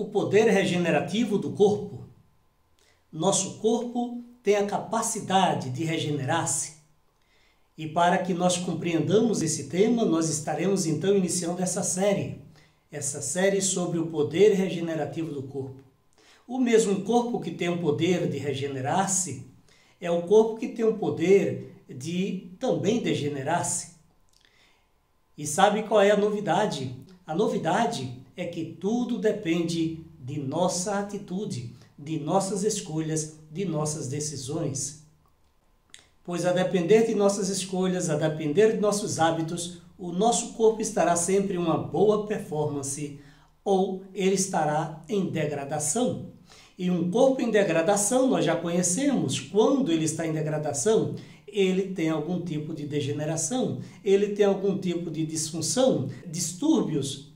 O poder regenerativo do corpo. Nosso corpo tem a capacidade de regenerar-se. E para que nós compreendamos esse tema, nós estaremos então iniciando essa série sobre o poder regenerativo do corpo. O mesmo corpo que tem o poder de regenerar-se é o corpo que tem o poder de também degenerar-se. E sabe qual é a novidade? A novidade é que tudo depende de nossa atitude, de nossas escolhas, de nossas decisões. Pois a depender de nossas escolhas, a depender de nossos hábitos, o nosso corpo estará sempre em uma boa performance ou ele estará em degradação. E um corpo em degradação, nós já conhecemos, quando ele está em degradação, ele tem algum tipo de degeneração, ele tem algum tipo de disfunção, distúrbios,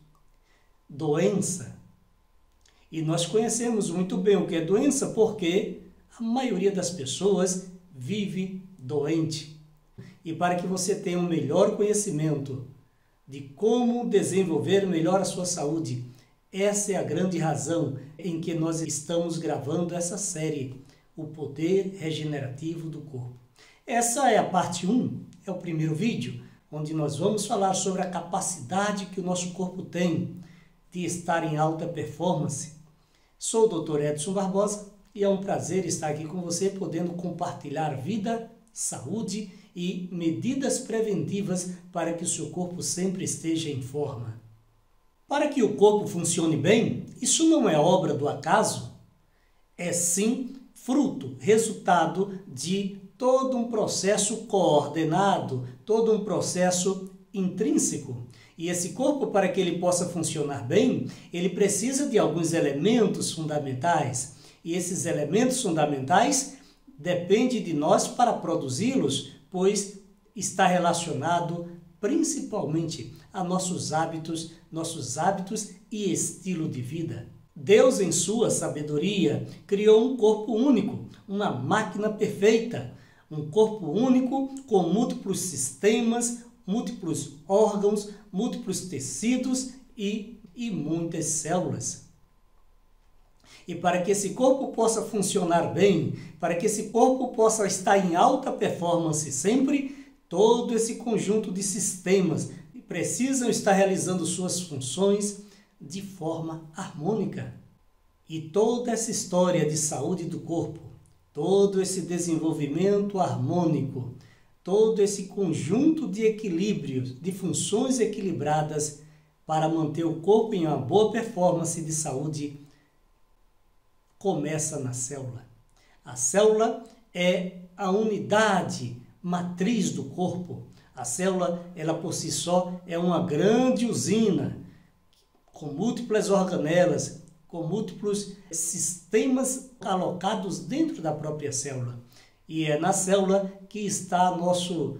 doença. E nós conhecemos muito bem o que é doença porque a maioria das pessoas vive doente. E para que você tenha um melhor conhecimento de como desenvolver melhor a sua saúde, essa é a grande razão em que nós estamos gravando essa série, o poder regenerativo do corpo. Essa é a parte 1, é o primeiro vídeo, onde nós vamos falar sobre a capacidade que o nosso corpo tem de estar em alta performance. Sou o Dr. Edson Barbosa e é um prazer estar aqui com você, podendo compartilhar vida, saúde e medidas preventivas para que o seu corpo sempre esteja em forma. Para que o corpo funcione bem, isso não é obra do acaso, é sim fruto, resultado de todo um processo coordenado, todo um processo intrínseco. E esse corpo, para que ele possa funcionar bem, ele precisa de alguns elementos fundamentais. E esses elementos fundamentais dependem de nós para produzi-los, pois está relacionado principalmente a nossos hábitos e estilo de vida. Deus, em sua sabedoria, criou um corpo único, uma máquina perfeita, um corpo único com múltiplos sistemas, múltiplos órgãos, múltiplos tecidos e muitas células. E para que esse corpo possa funcionar bem, para que esse corpo possa estar em alta performance sempre, todo esse conjunto de sistemas precisam estar realizando suas funções de forma harmônica. E toda essa história de saúde do corpo, todo esse desenvolvimento harmônico, todo esse conjunto de equilíbrios, de funções equilibradas para manter o corpo em uma boa performance de saúde, começa na célula. A célula é a unidade matriz do corpo. A célula, ela por si só, é uma grande usina, com múltiplas organelas, com múltiplos sistemas alocados dentro da própria célula. E é na célula que está nosso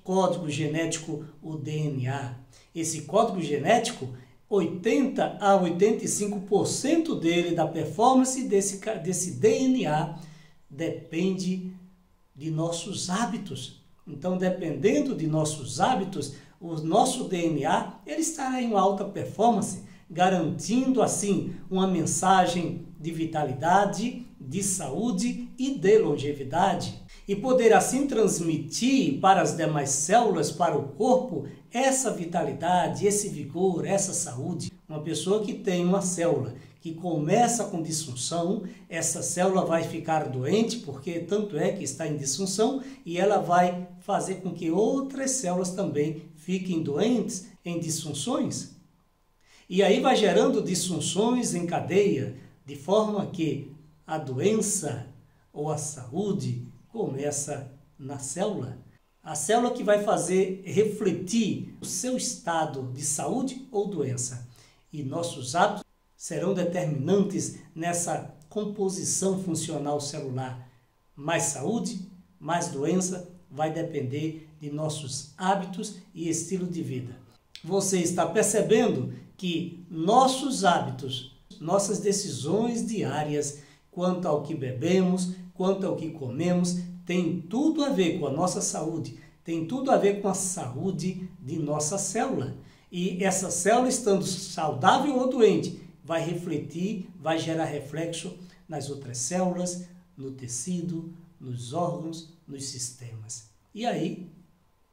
código genético, o DNA. Esse código genético, 80 a 85% dele, da performance desse DNA, depende de nossos hábitos. Então, dependendo de nossos hábitos, o nosso DNA ele estará em uma alta performance, garantindo assim uma mensagem de vitalidade, de saúde e de longevidade. E poder assim transmitir para as demais células, para o corpo, essa vitalidade, esse vigor, essa saúde. Uma pessoa que tem uma célula que começa com disfunção, essa célula vai ficar doente, porque tanto é que está em disfunção, e ela vai fazer com que outras células também fiquem doentes em disfunções. E aí vai gerando disfunções em cadeia, de forma que a doença ou a saúde começa na célula. A célula que vai fazer refletir o seu estado de saúde ou doença. E nossos hábitos serão determinantes nessa composição funcional celular. Mais saúde, mais doença, vai depender de nossos hábitos e estilo de vida. Você está percebendo que nossos hábitos, nossas decisões diárias, quanto ao que bebemos, quanto ao que comemos, tem tudo a ver com a nossa saúde, tem tudo a ver com a saúde de nossa célula. E essa célula, estando saudável ou doente, vai refletir, vai gerar reflexo nas outras células, no tecido, nos órgãos, nos sistemas. E aí,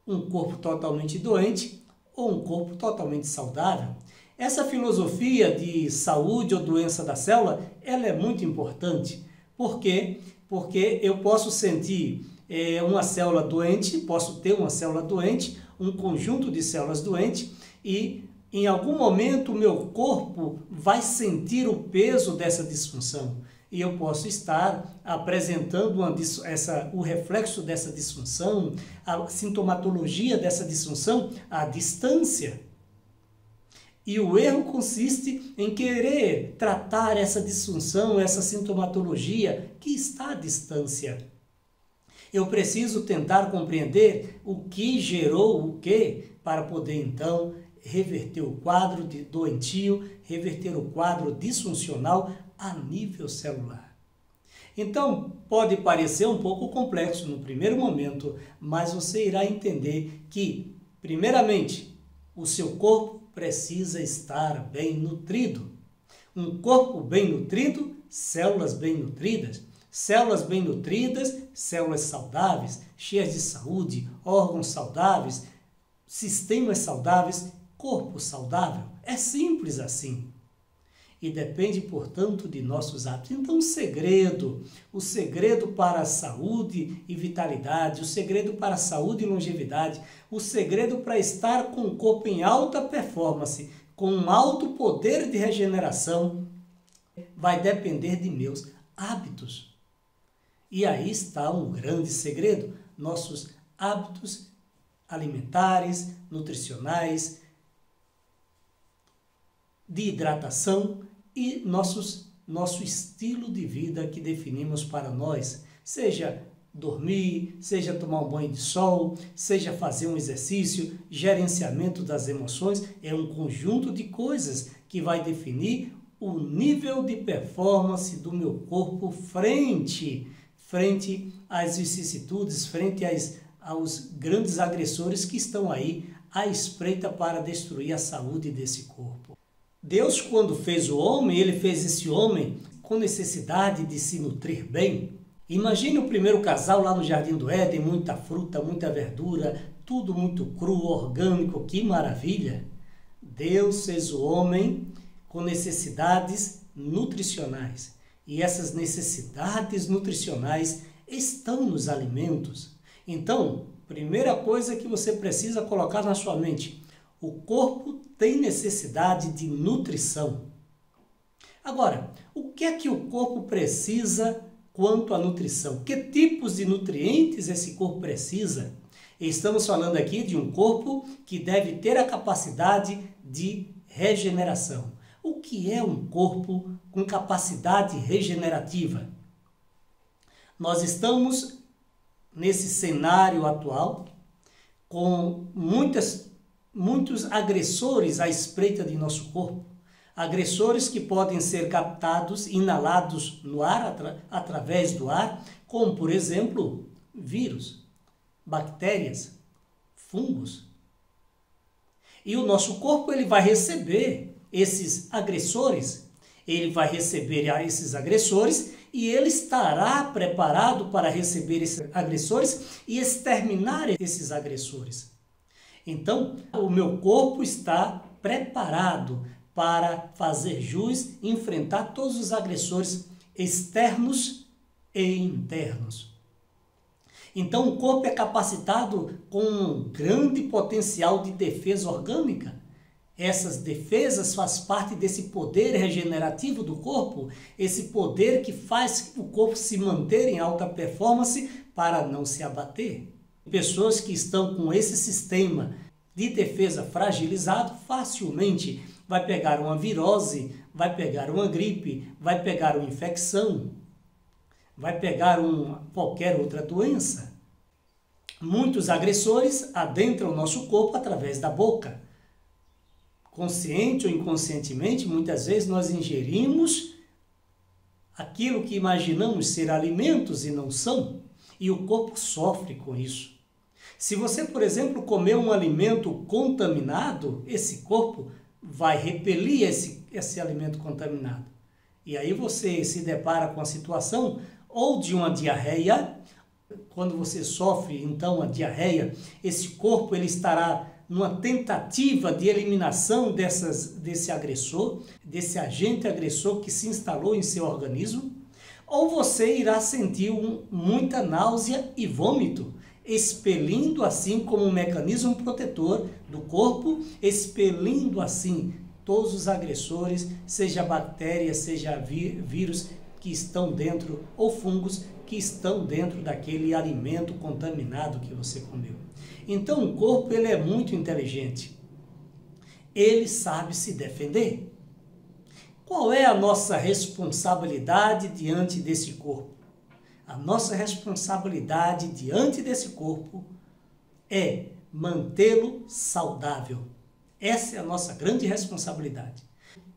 um corpo totalmente doente ou um corpo totalmente saudável? Essa filosofia de saúde ou doença da célula, ela é muito importante. Por quê? Porque eu posso sentir uma célula doente, posso ter uma célula doente, um conjunto de células doentes, e em algum momento o meu corpo vai sentir o peso dessa disfunção. E eu posso estar apresentando o reflexo dessa disfunção, a sintomatologia dessa disfunção à distância. E o erro consiste em querer tratar essa disfunção, essa sintomatologia que está à distância. Eu preciso tentar compreender o que gerou o que para poder então reverter o quadro doentio, reverter o quadro disfuncional a nível celular. Então, pode parecer um pouco complexo no primeiro momento, mas você irá entender que, primeiramente, o seu corpo precisa estar bem nutrido. Um corpo bem nutrido, células bem nutridas. Células bem nutridas, células saudáveis, cheias de saúde, órgãos saudáveis, sistemas saudáveis, corpo saudável. É simples assim. E depende, portanto, de nossos hábitos. Então, o segredo para a saúde e vitalidade, o segredo para a saúde e longevidade, o segredo para estar com o corpo em alta performance, com um alto poder de regeneração, vai depender de meus hábitos. E aí está um grande segredo, nossos hábitos alimentares, nutricionais, de hidratação e nosso estilo de vida que definimos para nós, seja dormir, seja tomar um banho de sol, seja fazer um exercício, gerenciamento das emoções, é um conjunto de coisas que vai definir o nível de performance do meu corpo frente às vicissitudes, frente aos grandes agressores que estão aí à espreita para destruir a saúde desse corpo. Deus, quando fez o homem, ele fez esse homem com necessidade de se nutrir bem. Imagine o primeiro casal lá no Jardim do Éden, muita fruta, muita verdura, tudo muito cru, orgânico, que maravilha! Deus fez o homem com necessidades nutricionais. E essas necessidades nutricionais estão nos alimentos. Então, primeira coisa que você precisa colocar na sua mente, o corpo tem necessidade de nutrição. Agora, o que é que o corpo precisa quanto à nutrição? Que tipos de nutrientes esse corpo precisa? Estamos falando aqui de um corpo que deve ter a capacidade de regeneração. O que é um corpo com capacidade regenerativa? Nós estamos nesse cenário atual com muitos agressores à espreita de nosso corpo. Agressores que podem ser captados, inalados no ar, através do ar, como, por exemplo, vírus, bactérias, fungos. E o nosso corpo ele vai receber esses agressores, ele vai receber esses agressores e ele estará preparado para receber esses agressores e exterminar esses agressores. Então, o meu corpo está preparado para fazer jus, enfrentar todos os agressores externos e internos. Então, o corpo é capacitado com um grande potencial de defesa orgânica. Essas defesas fazem parte desse poder regenerativo do corpo, esse poder que faz o corpo se manter em alta performance para não se abater. Pessoas que estão com esse sistema de defesa fragilizado, facilmente vai pegar uma virose, vai pegar uma gripe, vai pegar uma infecção, vai pegar qualquer outra doença. Muitos agressores adentram o nosso corpo através da boca. Consciente ou inconscientemente, muitas vezes nós ingerimos aquilo que imaginamos ser alimentos e não são, e o corpo sofre com isso. Se você, por exemplo, comer um alimento contaminado, esse corpo vai repelir esse alimento contaminado. E aí você se depara com a situação ou de uma diarreia. Quando você sofre, então, a diarreia, esse corpo ele estará numa tentativa de eliminação desse agressor, desse agente agressor que se instalou em seu organismo, ou você irá sentir muita náusea e vômito, expelindo assim como um mecanismo protetor do corpo, expelindo assim todos os agressores, seja bactérias, seja vírus que estão dentro, ou fungos que estão dentro daquele alimento contaminado que você comeu. Então o corpo ele é muito inteligente, ele sabe se defender. Qual é a nossa responsabilidade diante desse corpo? A nossa responsabilidade diante desse corpo é mantê-lo saudável. Essa é a nossa grande responsabilidade.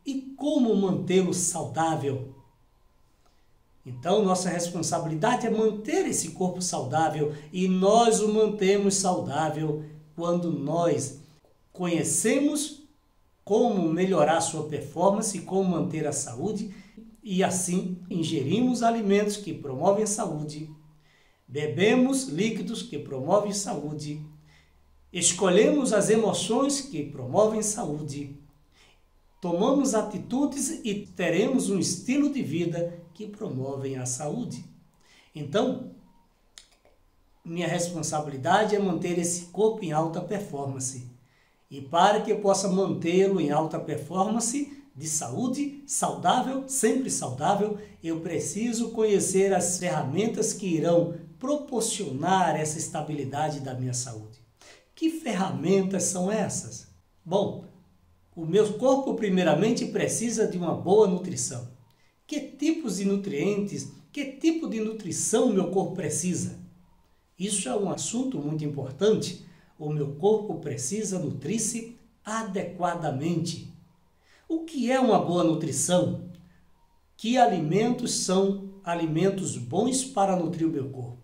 E como mantê-lo saudável? Então, nossa responsabilidade é manter esse corpo saudável, e nós o mantemos saudável quando nós conhecemos como melhorar sua performance, como manter a saúde, e assim ingerimos alimentos que promovem saúde, bebemos líquidos que promovem saúde, escolhemos as emoções que promovem saúde, tomamos atitudes e teremos um estilo de vida que promovem a saúde. Então, minha responsabilidade é manter esse corpo em alta performance. E para que eu possa mantê-lo em alta performance, de saúde, saudável, sempre saudável, eu preciso conhecer as ferramentas que irão proporcionar essa estabilidade da minha saúde. Que ferramentas são essas? Bom, o meu corpo primeiramente precisa de uma boa nutrição. Que tipos de nutrientes, que tipo de nutrição o meu corpo precisa? Isso é um assunto muito importante. O meu corpo precisa nutrir-se adequadamente. O que é uma boa nutrição? Que alimentos são alimentos bons para nutrir o meu corpo?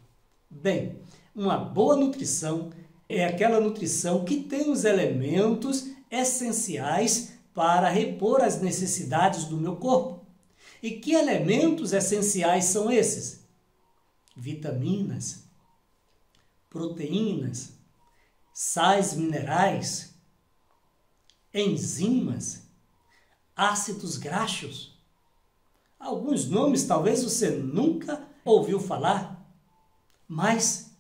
Bem, uma boa nutrição é aquela nutrição que tem os elementos essenciais para repor as necessidades do meu corpo. E que elementos essenciais são esses? Vitaminas, proteínas, sais minerais, enzimas, ácidos graxos. Alguns nomes talvez você nunca ouviu falar, mas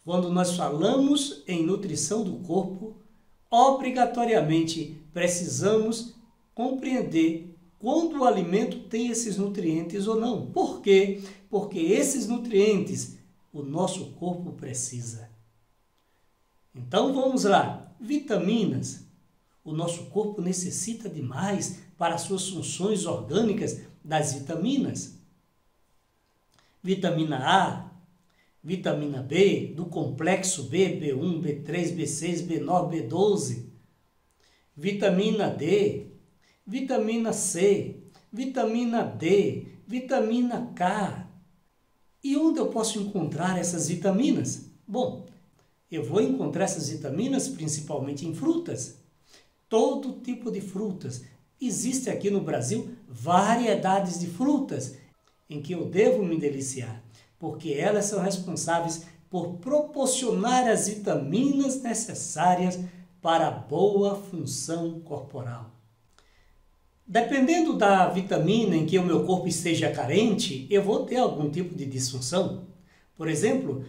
quando nós falamos em nutrição do corpo, obrigatoriamente precisamos compreender quando o alimento tem esses nutrientes ou não. Por quê? Porque esses nutrientes o nosso corpo precisa. Então vamos lá, vitaminas. O nosso corpo necessita demais para as suas funções orgânicas das vitaminas. Vitamina A, vitamina B, do complexo B, B1, B3, B6, B9, B12. Vitamina D, vitamina C, vitamina D, vitamina K. E onde eu posso encontrar essas vitaminas? Bom, eu vou encontrar essas vitaminas principalmente em frutas. Todo tipo de frutas. Existe aqui no Brasil variedades de frutas em que eu devo me deliciar, porque elas são responsáveis por proporcionar as vitaminas necessárias para a boa função corporal. Dependendo da vitamina em que o meu corpo esteja carente, eu vou ter algum tipo de disfunção. Por exemplo,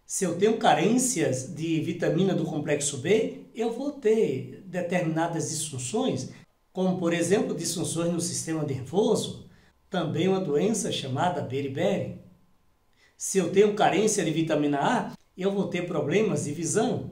se eu tenho carências de vitamina do complexo B, eu vou ter determinadas disfunções, como, por exemplo, disfunções no sistema nervoso, também uma doença chamada beriberi. Se eu tenho carência de vitamina A, eu vou ter problemas de visão.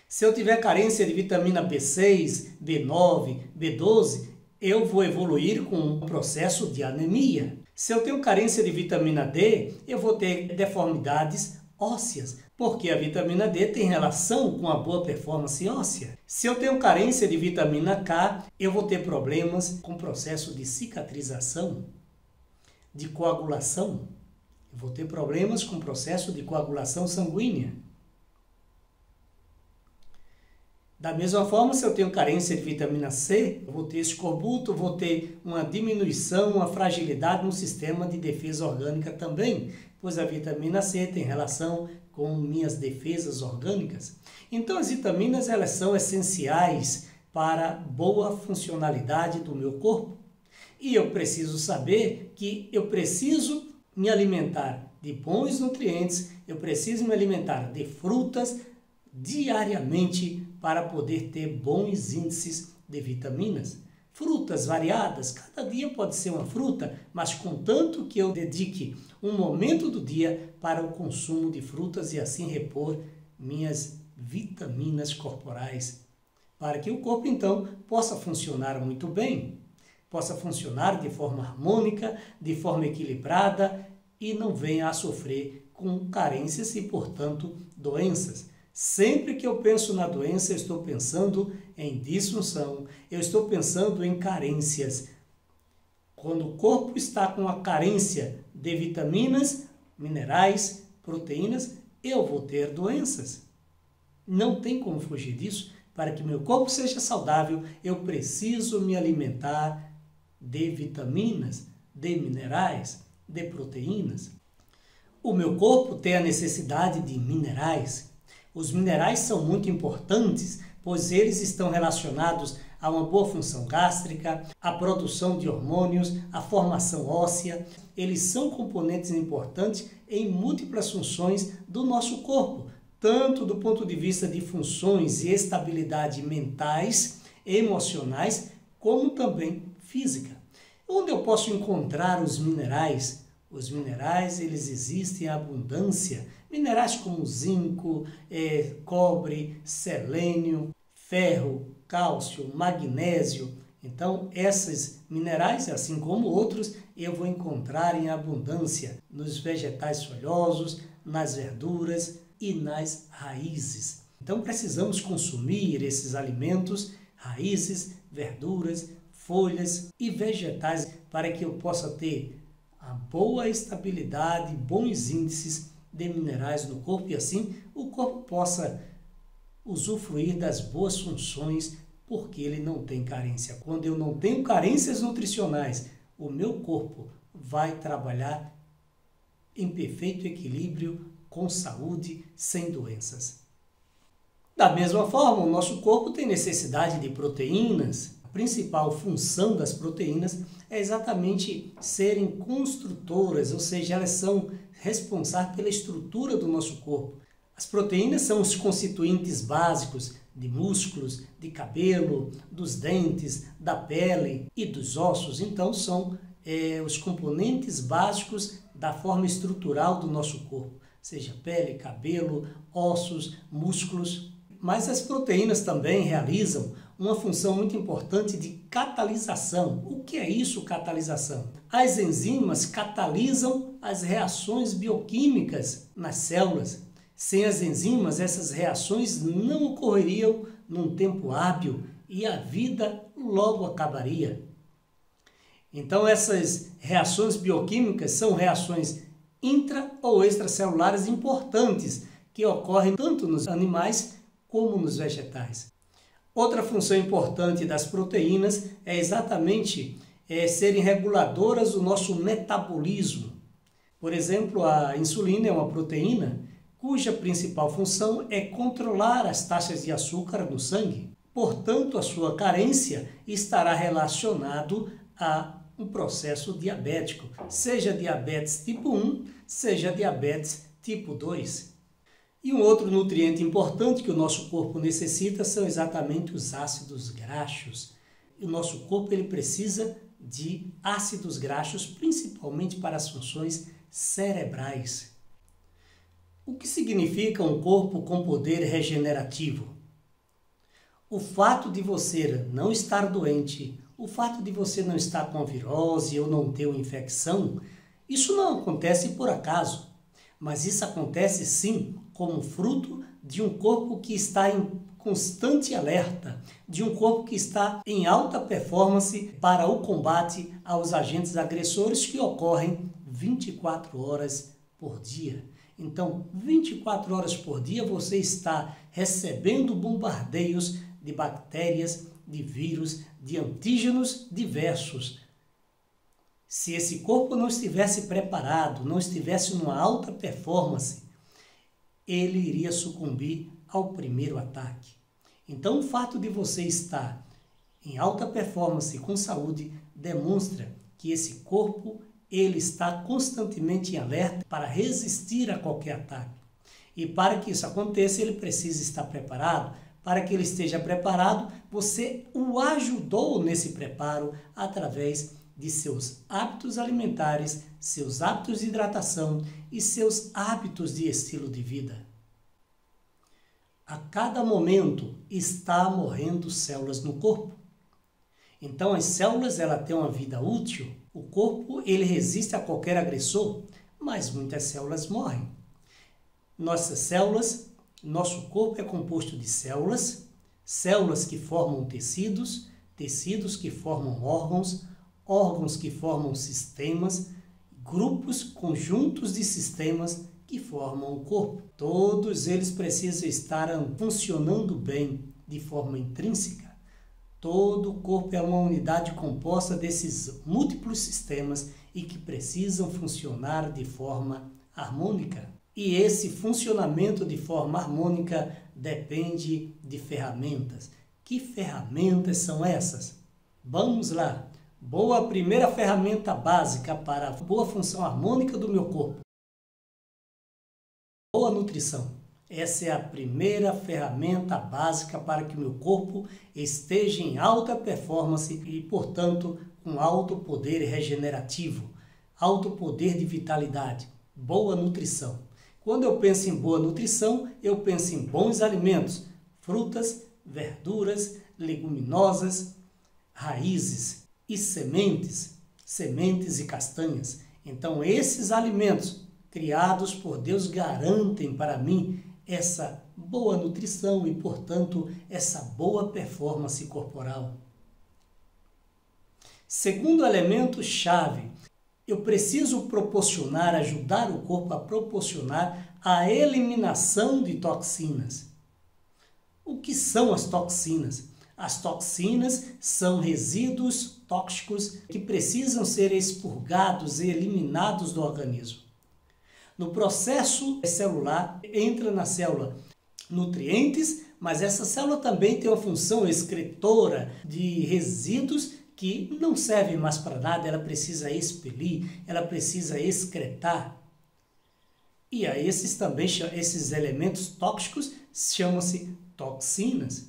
Se eu tiver carência de vitamina B6, B9, B12, eu vou evoluir com um processo de anemia. Se eu tenho carência de vitamina D, eu vou ter deformidades ósseas, porque a vitamina D tem relação com a boa performance óssea. Se eu tenho carência de vitamina K, eu vou ter problemas com o processo de cicatrização, de coagulação. Eu vou ter problemas com o processo de coagulação sanguínea. Da mesma forma, se eu tenho carência de vitamina C, eu vou ter escorbuto, vou ter uma diminuição, uma fragilidade no sistema de defesa orgânica também, pois a vitamina C tem relação com minhas defesas orgânicas. Então, as vitaminas elas são essenciais para a boa funcionalidade do meu corpo. E eu preciso saber que eu preciso me alimentar de bons nutrientes, eu preciso me alimentar de frutas diariamente para poder ter bons índices de vitaminas. Frutas variadas, cada dia pode ser uma fruta, mas contanto que eu dedique um momento do dia para o consumo de frutas e assim repor minhas vitaminas corporais, para que o corpo então possa funcionar muito bem, possa funcionar de forma harmônica, de forma equilibrada e não venha a sofrer com carências e, portanto, doenças. Sempre que eu penso na doença, eu estou pensando em disfunção, eu estou pensando em carências. Quando o corpo está com a carência de vitaminas, minerais, proteínas, eu vou ter doenças. Não tem como fugir disso. Para que meu corpo seja saudável, eu preciso me alimentar de vitaminas, de minerais, de proteínas. O meu corpo tem a necessidade de minerais. Os minerais são muito importantes, pois eles estão relacionados a uma boa função gástrica, à produção de hormônios, à formação óssea. Eles são componentes importantes em múltiplas funções do nosso corpo, tanto do ponto de vista de funções e estabilidade mentais, emocionais, como também física. Onde eu posso encontrar os minerais? Os minerais, eles existem em abundância. Minerais como zinco, cobre, selênio, ferro, cálcio, magnésio. Então, esses minerais, assim como outros, eu vou encontrar em abundância nos vegetais folhosos, nas verduras e nas raízes. Então, precisamos consumir esses alimentos, raízes, verduras, folhas e vegetais para que eu possa ter a boa estabilidade, bons índices de minerais no corpo e assim o corpo possa usufruir das boas funções porque ele não tem carência. Quando eu não tenho carências nutricionais, o meu corpo vai trabalhar em perfeito equilíbrio, com saúde, sem doenças. Da mesma forma, o nosso corpo tem necessidade de proteínas. A principal função das proteínas é exatamente serem construtoras, ou seja, elas são responsáveis pela estrutura do nosso corpo. As proteínas são os constituintes básicos de músculos, de cabelo, dos dentes, da pele e dos ossos. Então, são os componentes básicos da forma estrutural do nosso corpo, seja pele, cabelo, ossos, músculos. Mas as proteínas também realizam uma função muito importante de catalisação. O que é isso, catalisação? As enzimas catalisam as reações bioquímicas nas células. Sem as enzimas, essas reações não ocorreriam num tempo hábil e a vida logo acabaria. Então, essas reações bioquímicas são reações intra- ou extracelulares importantes que ocorrem tanto nos animais como nos vegetais. Outra função importante das proteínas é exatamente serem reguladoras do nosso metabolismo. Por exemplo, a insulina é uma proteína cuja principal função é controlar as taxas de açúcar no sangue. Portanto, a sua carência estará relacionado a um processo diabético, seja diabetes tipo 1, seja diabetes tipo 2. E um outro nutriente importante que o nosso corpo necessita são exatamente os ácidos graxos. O nosso corpo ele precisa de ácidos graxos, principalmente para as funções cerebrais. O que significa um corpo com poder regenerativo? O fato de você não estar doente, o fato de você não estar com a virose ou não ter uma infecção, isso não acontece por acaso, mas isso acontece sim como fruto de um corpo que está em constante alerta, de um corpo que está em alta performance para o combate aos agentes agressores que ocorrem 24 horas por dia. Então, 24 horas por dia você está recebendo bombardeios de bactérias, de vírus, de antígenos diversos. Se esse corpo não estivesse preparado, não estivesse numa alta performance, ele iria sucumbir ao primeiro ataque. Então, o fato de você estar em alta performance com saúde demonstra que esse corpo ele está constantemente em alerta para resistir a qualquer ataque. E para que isso aconteça, ele precisa estar preparado. Para que ele esteja preparado, você o ajudou nesse preparo através de seus hábitos alimentares, seus hábitos de hidratação e seus hábitos de estilo de vida. A cada momento está morrendo células no corpo. Então as células ela têm uma vida útil. O corpo ele resiste a qualquer agressor, mas muitas células morrem. Nosso corpo é composto de células, células que formam tecidos, tecidos que formam órgãos, órgãos que formam sistemas, grupos, conjuntos de sistemas que formam o corpo. Todos eles precisam estar funcionando bem de forma intrínseca. Todo o corpo é uma unidade composta desses múltiplos sistemas e que precisam funcionar de forma harmônica. E esse funcionamento de forma harmônica depende de ferramentas. Que ferramentas são essas? Vamos lá. Boa primeira ferramenta básica para a boa função harmônica do meu corpo. Boa nutrição. Essa é a primeira ferramenta básica para que o meu corpo esteja em alta performance e, portanto, com alto poder regenerativo, alto poder de vitalidade. Boa nutrição. Quando eu penso em boa nutrição, eu penso em bons alimentos, frutas, verduras, leguminosas, raízes e sementes e castanhas. Então, esses alimentos criados por Deus garantem para mim essa boa nutrição e, portanto, essa boa performance corporal. Segundo elemento-chave, eu preciso ajudar o corpo a proporcionar a eliminação de toxinas. O que são as toxinas? As toxinas são resíduos tóxicos que precisam ser expurgados e eliminados do organismo. No processo celular, entra na célula nutrientes, mas essa célula também tem uma função excretora de resíduos que não servem mais para nada, ela precisa expelir, ela precisa excretar. E a esses elementos tóxicos chamam-se toxinas.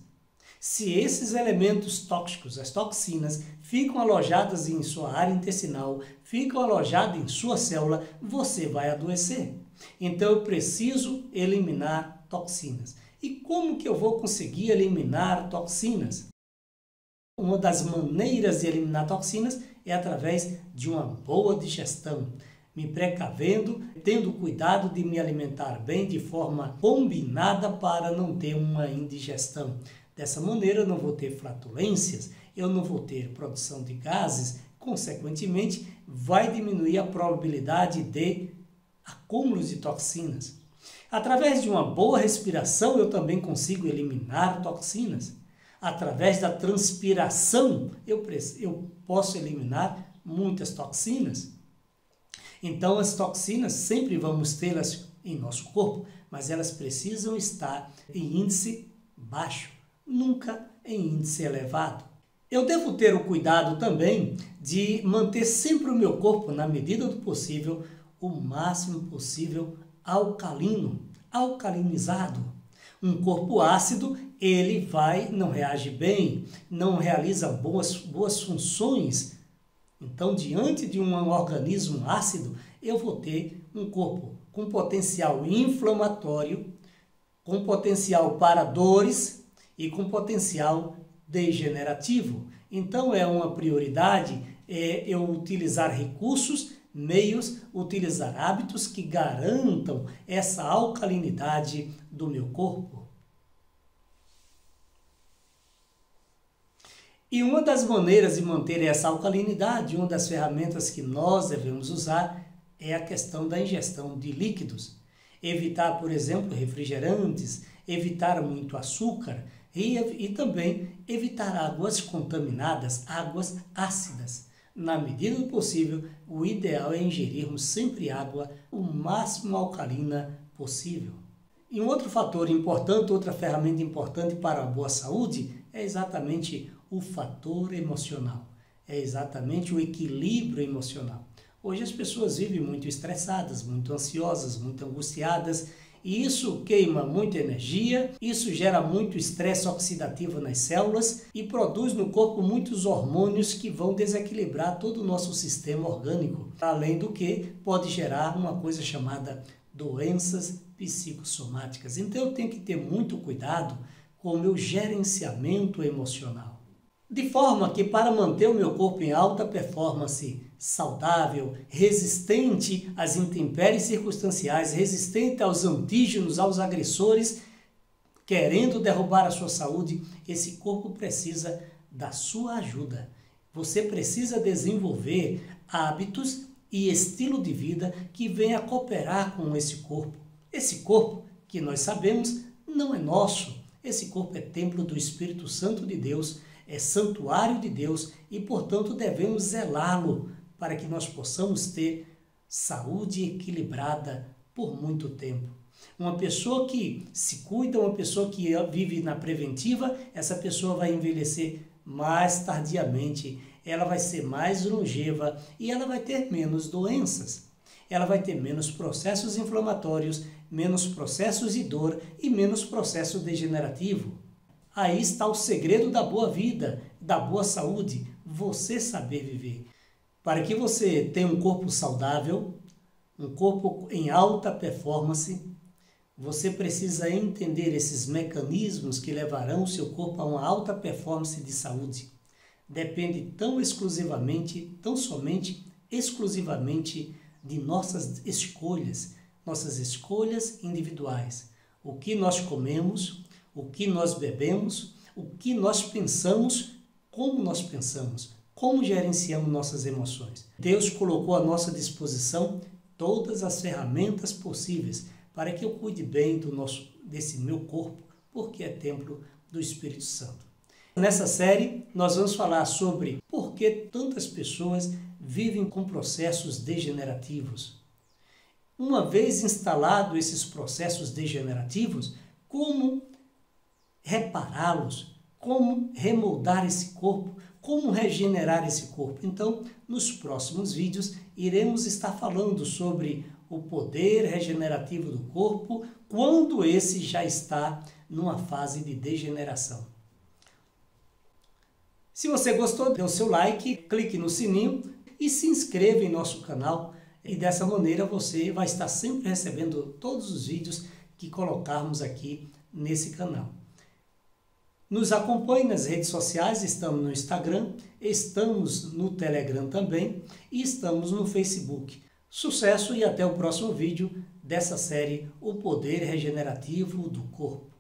Se esses elementos tóxicos, as toxinas, ficam alojadas em sua área intestinal, ficam alojadas em sua célula, você vai adoecer. Então eu preciso eliminar toxinas. E como que eu vou conseguir eliminar toxinas? Uma das maneiras de eliminar toxinas é através de uma boa digestão, me precavendo, tendo cuidado de me alimentar bem de forma combinada para não ter uma indigestão. Dessa maneira eu não vou ter flatulências, eu não vou ter produção de gases, consequentemente vai diminuir a probabilidade de acúmulos de toxinas. Através de uma boa respiração eu também consigo eliminar toxinas. Através da transpiração eu posso eliminar muitas toxinas. Então as toxinas sempre vamos tê-las em nosso corpo, mas elas precisam estar em índice baixo, nunca em índice elevado. Eu devo ter o cuidado também de manter sempre o meu corpo, na medida do possível, o máximo possível alcalinizado. Um corpo ácido, ele não reage bem, não realiza boas funções. Então, diante de um organismo ácido, eu vou ter um corpo com potencial inflamatório, com potencial para dores e com potencial degenerativo. Então, é uma prioridade eu utilizar recursos, meios, utilizar hábitos que garantam essa alcalinidade do meu corpo. E uma das maneiras de manter essa alcalinidade, uma das ferramentas que nós devemos usar é a questão da ingestão de líquidos. Evitar, por exemplo, refrigerantes, evitar muito açúcar, e também evitar águas contaminadas, águas ácidas. Na medida do possível, o ideal é ingerirmos sempre água o máximo alcalina possível. E um outro fator importante, outra ferramenta importante para a boa saúde é exatamente o fator emocional, é exatamente o equilíbrio emocional. Hoje as pessoas vivem muito estressadas, muito ansiosas, muito angustiadas, e isso queima muita energia, isso gera muito estresse oxidativo nas células e produz no corpo muitos hormônios que vão desequilibrar todo o nosso sistema orgânico. Além do que, pode gerar uma coisa chamada doenças psicossomáticas. Então eu tenho que ter muito cuidado com o meu gerenciamento emocional. De forma que para manter o meu corpo em alta performance, saudável, resistente às intempéries circunstanciais, resistente aos antígenos, aos agressores, querendo derrubar a sua saúde, esse corpo precisa da sua ajuda. Você precisa desenvolver hábitos e estilo de vida que venha cooperar com esse corpo. Esse corpo, que nós sabemos, não é nosso. Esse corpo é templo do Espírito Santo de Deus, é santuário de Deus e, portanto, devemos zelá-lo para que nós possamos ter saúde equilibrada por muito tempo. Uma pessoa que se cuida, uma pessoa que vive na preventiva, essa pessoa vai envelhecer mais tardiamente, ela vai ser mais longeva e ela vai ter menos doenças. Ela vai ter menos processos inflamatórios, menos processos de dor e menos processo degenerativo. Aí está o segredo da boa vida, da boa saúde, você saber viver. Para que você tenha um corpo saudável, um corpo em alta performance, você precisa entender esses mecanismos que levarão o seu corpo a uma alta performance de saúde. Depende tão somente exclusivamente de nossas escolhas individuais. O que nós comemos, o que nós bebemos, o que nós pensamos, como gerenciamos nossas emoções. Deus colocou à nossa disposição todas as ferramentas possíveis para que eu cuide bem desse meu corpo, porque é templo do Espírito Santo. Nessa série, nós vamos falar sobre por que tantas pessoas vivem com processos degenerativos. Uma vez instalados esses processos degenerativos, como repará-los, como remoldar esse corpo, como regenerar esse corpo. Então, nos próximos vídeos, iremos estar falando sobre o poder regenerativo do corpo quando esse já está numa fase de degeneração. Se você gostou, dê o seu like, clique no sininho e se inscreva em nosso canal. E dessa maneira você vai estar sempre recebendo todos os vídeos que colocarmos aqui nesse canal. Nos acompanhe nas redes sociais, estamos no Instagram, estamos no Telegram também e estamos no Facebook. Sucesso e até o próximo vídeo dessa série O Poder Regenerativo do Corpo.